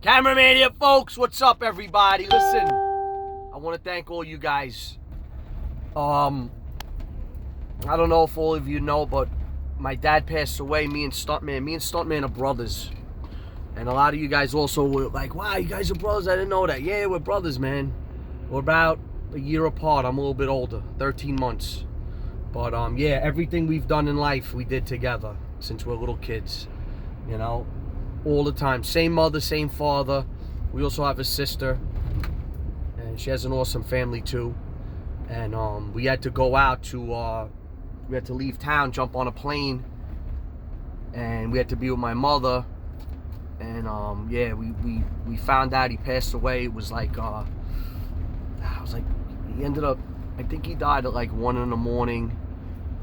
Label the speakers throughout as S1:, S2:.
S1: Cameraman here, folks. What's up, everybody? Listen, I want to thank all you guys. I don't know if all of you know, but my dad passed away. Me and Stuntman are brothers. And a lot of you guys also were like, wow, you guys are brothers. I didn't know that. Yeah, we're brothers, man. We're about a year apart. I'm a little bit older, 13 months. But yeah, everything we've done in life, we did together since we're little kids. You know, all the time. Same mother, same father. We also have a sister. And she has an awesome family, too. And we had to go out to, we had to leave town, jump on a plane. And we had to be with my mother. And yeah, we found out he passed away. It was like, he ended up, I think he died at like 1 in the morning.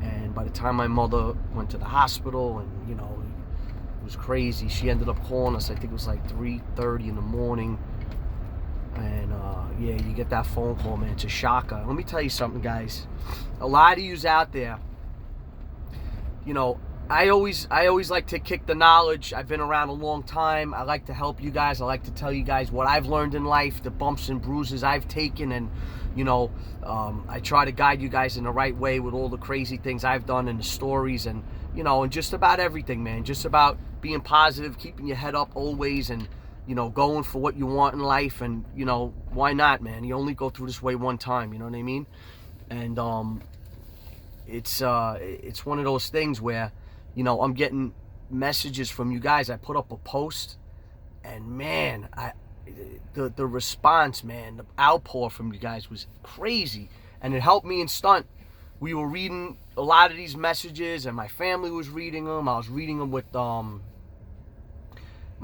S1: And by the time my mother went to the hospital, and you know, it was crazy. She ended up calling us, I think it was like 3:30 in the morning. And yeah, you get that phone call, man, it's a shocker. Let me tell you something, guys. A lot of yous out there, you know, I always like to kick the knowledge. I've been around a long time. I like to help you guys. I like to tell you guys what I've learned in life, the bumps and bruises I've taken, and you know, I try to guide you guys in the right way with all the crazy things I've done and the stories, and you know, and just about everything, man. Just about being positive, keeping your head up always, and you know, going for what you want in life. And you know, why not, man? You only go through this way one time. You know what I mean? And it's one of those things where, you know, I'm getting messages from you guys. I put up a post, and man, the response, man, the outpour from you guys was crazy, and it helped me in Stunt. We were reading a lot of these messages, and my family was reading them. I was reading them with my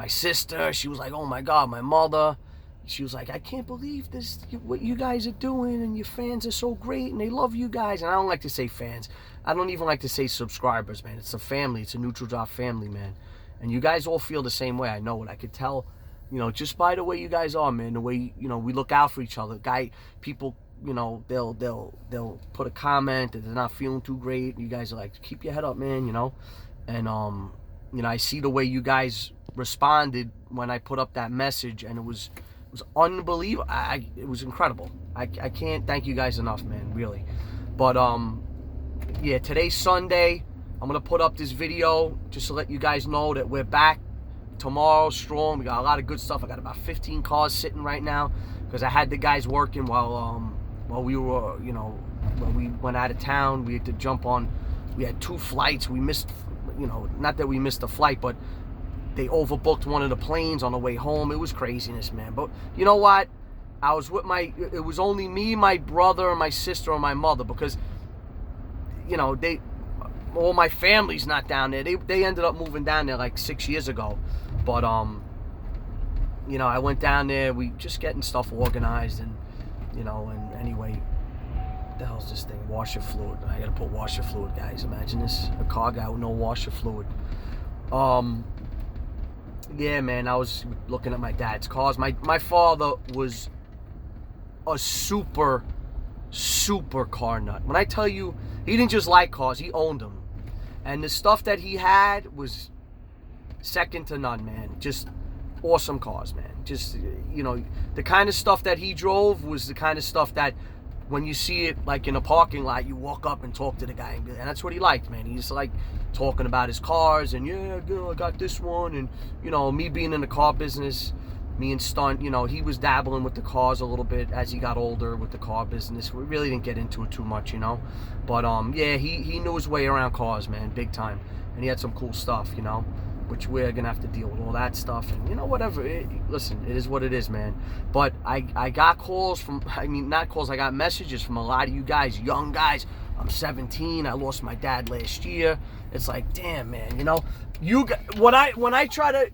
S1: sister. She was like, oh my God, my mother. She was like, I can't believe this, what you guys are doing, and your fans are so great, and they love you guys. And I don't like to say fans. I don't even like to say subscribers, man. It's a family. It's a Neutral Drop family, man. And you guys all feel the same way. I know it. I could tell, you know, just by the way you guys are, man. The way, you know, we look out for each other. People, you know, they'll put a comment that they're not feeling too great. You guys are like, keep your head up, man, you know. And, you know, I see the way you guys responded when I put up that message, and it was unbelievable. It was incredible. I can't thank you guys enough, man, really. But yeah, today's Sunday. I'm gonna put up this video just to let you guys know that we're back tomorrow strong. We got a lot of good stuff. I got about 15 cars sitting right now because I had the guys working while we were, you know, when we went out of town. We had to jump on. We had 2 flights. We missed, you know, not that we missed the flight, but they overbooked one of the planes on the way home. It was craziness, man. But you know what? I was with it was only me, my brother, and my sister, and my mother, because, you know, all my family's not down there. They ended up moving down there like 6 years ago. But, you know, I went down there. We just getting stuff organized, and, you know, and anyway, what the hell's this thing? Washer fluid. I gotta put washer fluid, guys. Imagine this. A car guy with no washer fluid. Yeah, man, I was looking at my dad's cars. My father was a super car nut. When I tell you, he didn't just like cars, he owned them. And the stuff that he had was second to none, man. Just awesome cars, man. Just, you know, the kind of stuff that he drove was the kind of stuff that when you see it like in a parking lot, you walk up and talk to the guy, and that's what he liked, man. He's like talking about his cars, and yeah, girl, I got this one. And you know, me being in the car business, me and Stunt, you know, he was dabbling with the cars a little bit as he got older with the car business. We really didn't get into it too much, you know. But yeah, he knew his way around cars, man, big time. And he had some cool stuff, you know, which we're gonna have to deal with all that stuff. And you know, whatever, listen, it is what it is, man. But I got calls from, I mean, not calls, I got messages from a lot of you guys, young guys. I'm 17, I lost my dad last year. It's like, damn, man, you know, when I try to,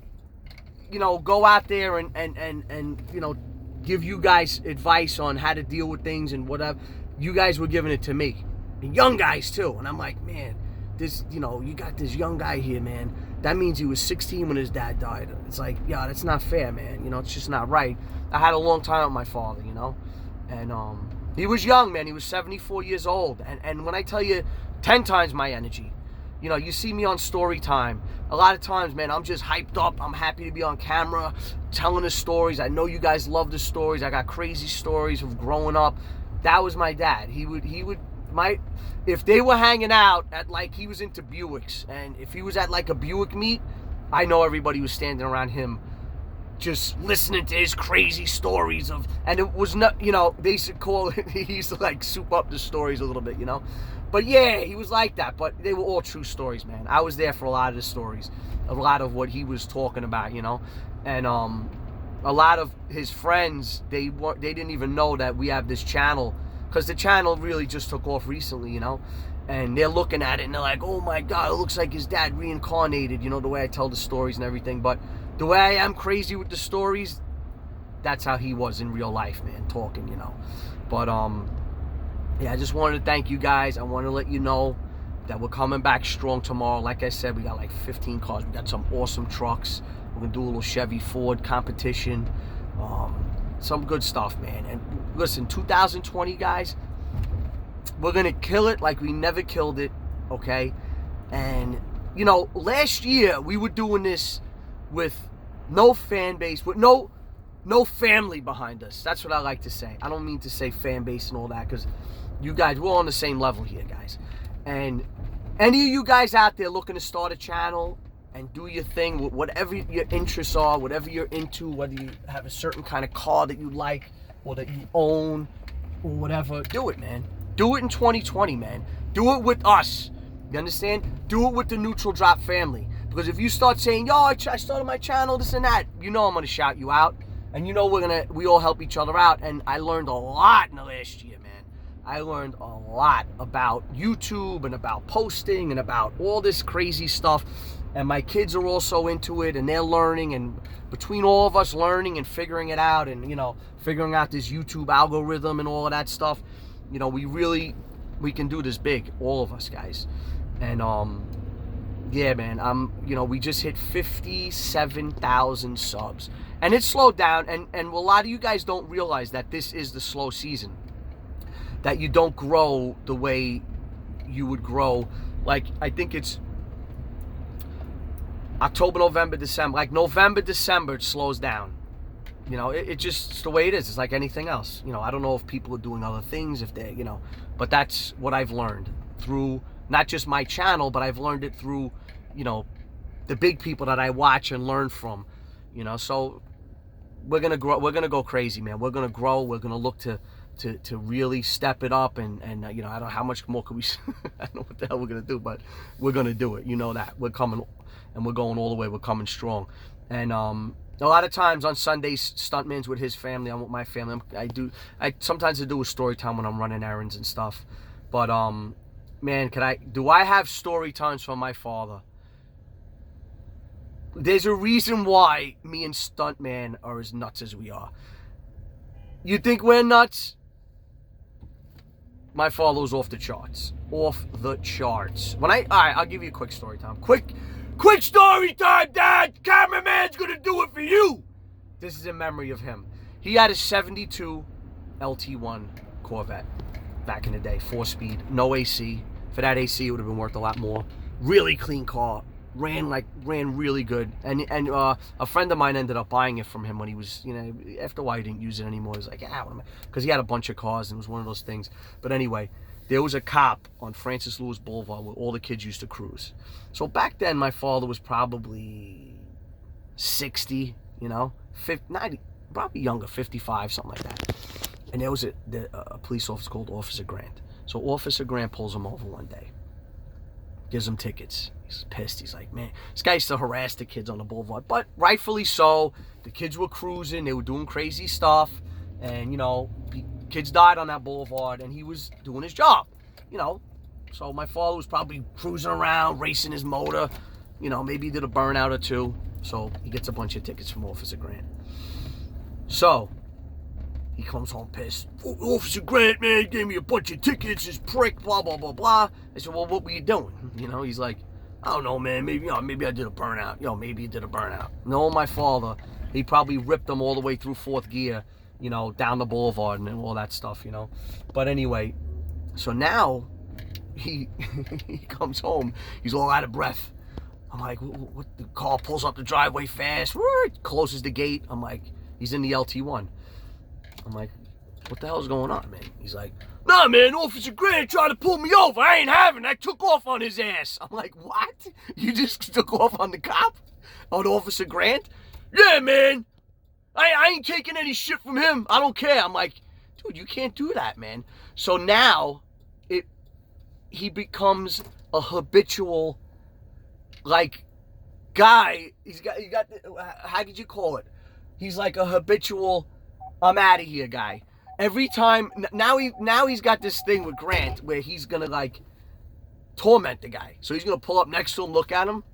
S1: you know, go out there and you know, give you guys advice on how to deal with things and whatever, you guys were giving it to me, and young guys too. And I'm like, man, this, you know, you got this young guy here, man. That means he was 16 when his dad died. It's like, yeah, that's not fair, man. You know, it's just not right. I had a long time with my father, you know, and he was young, man. He was 74 years old, and when I tell you, 10 times my energy. You know, you see me on story time. A lot of times, man, I'm just hyped up. I'm happy to be on camera, telling the stories. I know you guys love the stories. I got crazy stories of growing up. That was my dad. If they were hanging out at, like, he was into Buicks, and if he was at like a Buick meet, I know everybody was standing around him just listening to his crazy stories of, and it was not, you know, they used to call it, he used to like soup up the stories a little bit, you know. But yeah, he was like that, but they were all true stories, man. I was there for a lot of the stories, a lot of what he was talking about, you know. And a lot of his friends, they didn't even know that we have this channel, because the channel really just took off recently, you know. And they're looking at it and they're like, oh my God, it looks like his dad reincarnated, you know, the way I tell the stories and everything. But the way I am crazy with the stories, that's how he was in real life, man, talking, you know. But yeah, I just wanted to thank you guys. I want to let you know that we're coming back strong tomorrow. Like I said, we got like 15 cars. We got some awesome trucks. We're going to do a little Chevy Ford competition. Some good stuff, man. And listen, 2020, guys, we're going to kill it like we never killed it, okay? And, you know, last year we were doing this with no fan base, with no family behind us. That's what I like to say. I don't mean to say fan base and all that, because you guys, we're on the same level here, guys. And any of you guys out there looking to start a channel and do your thing, whatever your interests are, whatever you're into, whether you have a certain kind of car that you like or that you own or whatever, do it, man. Do it in 2020, man. Do it with us. You understand? Do it with the Neutral Drop family. Because if you start saying, yo, I started my channel, this and that, you know I'm going to shout you out. And you know we all help each other out. And I learned a lot in the last year, man. I learned a lot about YouTube and about posting and about all this crazy stuff. And my kids are also into it, and they're learning. And between all of us learning and figuring it out, and, you know, figuring out this YouTube algorithm and all of that stuff, you know, we can do this big, all of us, guys. And yeah, man, you know, we just hit 57,000 subs, and it slowed down. And a lot of you guys don't realize that this is the slow season, that you don't grow the way you would grow. Like, I think it's October, November, December. Like November, December, it slows down. You know, it's the way it is. It's like anything else. You know, I don't know if people are doing other things, if they, you know, but that's what I've learned through not just my channel, but I've learned it through, you know, the big people that I watch and learn from, you know. So we're going to grow. We're going to go crazy, man. We're going to grow. We're going to look to really step it up. And you know, I don't know how much more could we, I don't know what the hell we're going to do, but we're going to do it. You know that. We're coming, and we're going all the way. We're coming strong. And a lot of times on Sundays, Stuntman's with his family. I'm with my family. I sometimes do a story time when I'm running errands and stuff. But man, do I have story times from my father? There's a reason why me and Stuntman are as nuts as we are. You think we're nuts? My father was off the charts. Off the charts. All right, I'll give you a quick story time. Quick story time, Dad! Cameraman's gonna do it for you! This is in memory of him. He had a 72 LT1 Corvette back in the day. 4-speed, no AC. For that AC, it would have been worth a lot more. Really clean car. Ran really good. And a friend of mine ended up buying it from him when he was, you know, after a while he didn't use it anymore. He was like, ah, what am I? Because he had a bunch of cars, and it was one of those things. But anyway, there was a cop on Francis Lewis Boulevard where all the kids used to cruise. So back then, my father was probably 60, you know, 50, 90, probably younger, 55, something like that. And there was a police officer called Officer Grant. So Officer Grant pulls him over one day, gives him tickets. He's pissed. He's like, man, this guy used to harass the kids on the boulevard. But rightfully so. The kids were cruising. They were doing crazy stuff. And, you know, kids died on that boulevard, and he was doing his job, you know. So my father was probably cruising around, racing his motor. You know, maybe he did a burnout or two. So he gets a bunch of tickets from Officer Grant. So he comes home pissed. Oh, Officer Grant, man, gave me a bunch of tickets, this prick, blah, blah, blah, blah. I said, well, what were you doing? You know, he's like, I don't know, man, maybe I did a burnout. Maybe you did a burnout. No, my father, he probably ripped them all the way through 4th gear, you know, down the boulevard and all that stuff, you know. But anyway, so now he he comes home. He's all out of breath. I'm like, what? The car pulls up the driveway fast, closes the gate. I'm like, he's in the LT1. I'm like, what the hell's going on, man? He's like, nah, man, Officer Grant tried to pull me over. I ain't having it. I took off on his ass. I'm like, what? You just took off on the cop? On Officer Grant? Yeah, man. I ain't taking any shit from him. I don't care. I'm like, dude, you can't do that, man. So now, he becomes a habitual, like, guy. He got, how could you call it? He's like a habitual, I'm out of here guy. Every time, now he's got this thing with Grant where he's gonna like torment the guy. So he's gonna pull up next to him, look at him,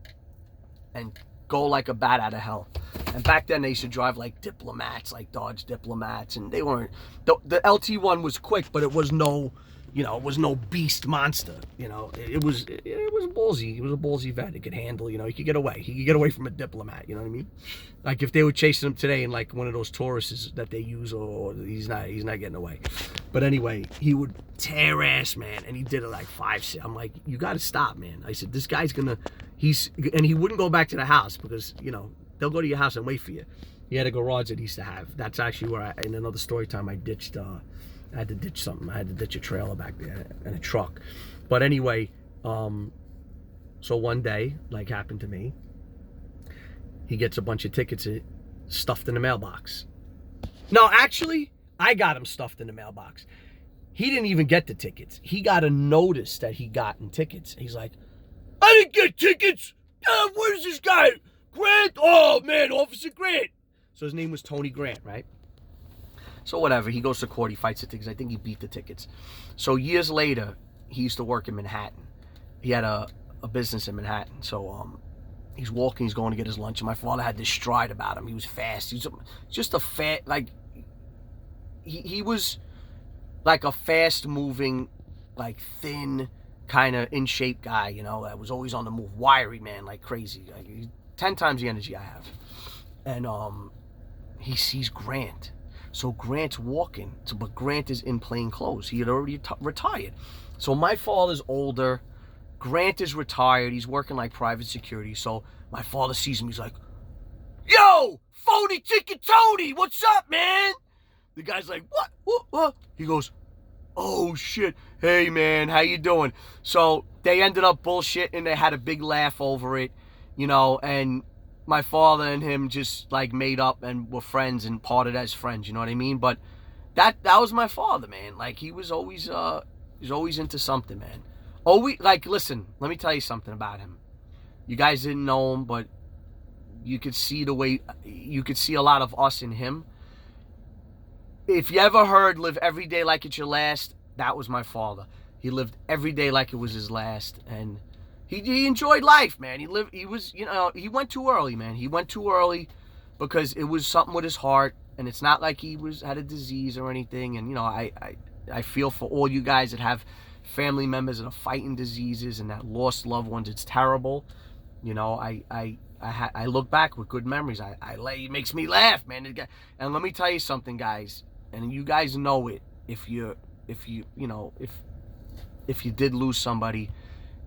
S1: and go like a bat out of hell. And back then they used to drive like diplomats, like Dodge diplomats, and they weren't, the LT1 was quick, but it was no, you know, it was no beast monster. You know, it was ballsy. It was a ballsy vet. It could handle, you know, he could get away. He could get away from a diplomat, you know what I mean? Like if they were chasing him today in like one of those Tauruses that they use, or he's not getting away. But anyway, he would tear ass, man, and he did it like 5. I'm like, you got to stop, man. I said, this guy's gonna, and he wouldn't go back to the house because, you know, they'll go to your house and wait for you. He had a garage that he used to have. That's actually where in another story time I ditched, I had to ditch something. I had to ditch a trailer back there and a truck. But anyway, so one day, like happened to me, he gets a bunch of tickets stuffed in the mailbox. No, actually, I got him stuffed in the mailbox. He didn't even get the tickets. He got a notice that he gotten tickets. He's like, I didn't get tickets. Where's this guy? Grant? Oh, man, Officer Grant. So his name was Tony Grant, right? So whatever, he goes to court, he fights the tickets. I think he beat the tickets. So years later, he used to work in Manhattan. He had a business in Manhattan. So he's walking, he's going to get his lunch, and my father had this stride about him. He was fast. He was just a fat, like, he was like a fast-moving, like thin, kind of in-shape guy, you know, that was always on the move. Wiry, man, like crazy. Like, 10 times the energy I have. And he sees Grant. So Grant's walking, but Grant is in plain clothes. He had already retired. So my father's older. Grant is retired. He's working like private security. So my father sees him. He's like, yo, phony ticket Tony, what's up, man? The guy's like, what? He goes, oh, shit. Hey, man, how you doing? So they ended up bullshitting. They had a big laugh over it, you know, and my father and him just like made up and were friends and parted as friends, you know what I mean? But that was my father, man. Like he was always into something, man. Always, like, listen, let me tell you something about him. You guys didn't know him, but you could see a lot of us in him. If you ever heard live every day like it's your last, that was my father. He lived every day like it was his last, and he enjoyed life, man. He went too early, man. He went too early because it was something with his heart, and it's not like he had a disease or anything. And, you know, I feel for all you guys that have family members that are fighting diseases and that lost loved ones. It's terrible. You know, I look back with good memories. It makes me laugh, man. And let me tell you something, guys, and you guys know it. If you did lose somebody,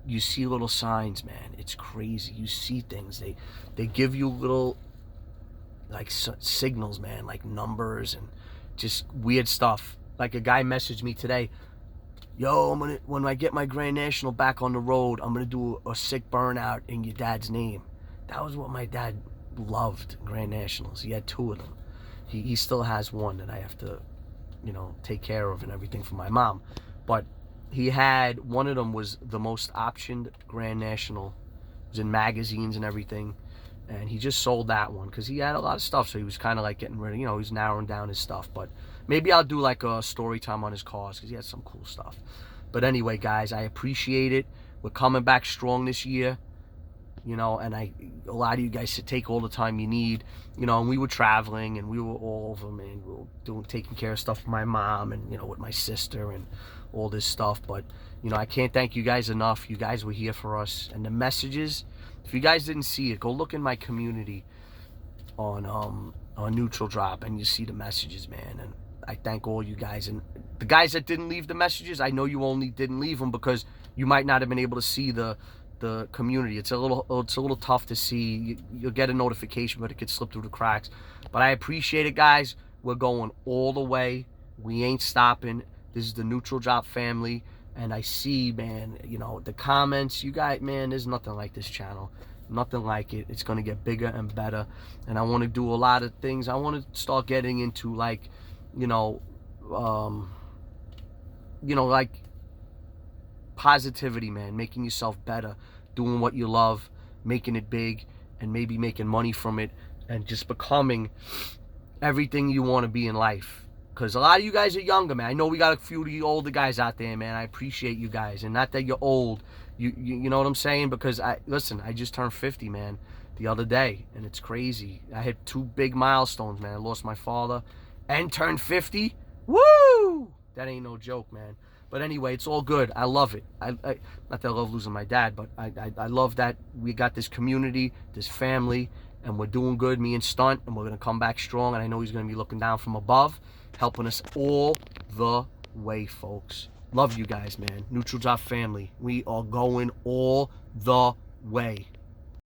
S1: you see little signs, man. It's crazy. You see things. They give you little, like, signals, man, like numbers and just weird stuff. Like a guy messaged me today, yo, when I get my Grand National back on the road, I'm gonna do a sick burnout in your dad's name. That was what my dad loved, Grand Nationals. He had 2 of them. He still has one that I have to, you know, take care of and everything for my mom. But he had, one of them was the most optioned Grand National. It was in magazines and everything. And he just sold that one because he had a lot of stuff. So he was kind of like getting rid of, you know, he's narrowing down his stuff. But maybe I'll do like a story time on his cars because he has some cool stuff. But anyway, guys, I appreciate it. We're coming back strong this year. You know, and a lot of you guys should take all the time you need. You know, and we were traveling and we were all over, man. We were taking care of stuff for my mom and, you know, with my sister and all this stuff. But, you know, I can't thank you guys enough. You guys were here for us. And the messages, if you guys didn't see it, go look in my community on Neutral Drop and you see the messages, man. And I thank all you guys. And The guys that didn't leave the messages, I know you only didn't leave them because you might not have been able to see the community. It's a little tough to see. You'll get a notification, but it could slip through the cracks. But I appreciate it, guys. We're going all the way. We ain't stopping. This is the Neutral Drop family. And I see, man, you know, the comments. You guys, man, there's nothing like this channel. Nothing like it. It's going to get bigger and better. And I want to do a lot of things. I want to start getting into, like, like positivity, man. Making yourself better. Doing what you love. Making it big. And maybe making money from it. And just becoming everything you want to be in life. Because a lot of you guys are younger, man. I know we got a few of the older guys out there, man. I appreciate you guys. And not that you're old. You know what I'm saying? Because, listen, I just turned 50, man, the other day. And it's crazy. I hit 2 big milestones, man. I lost my father and turned 50. Woo! That ain't no joke, man. But anyway, it's all good. I love it. Not that I love losing my dad, but I love that we got this community, this family, and we're doing good, me and Stunt, and we're going to come back strong. And I know he's going to be looking down from above, helping us all the way, folks. Love you guys, man. Neutral Drop family. We are going all the way.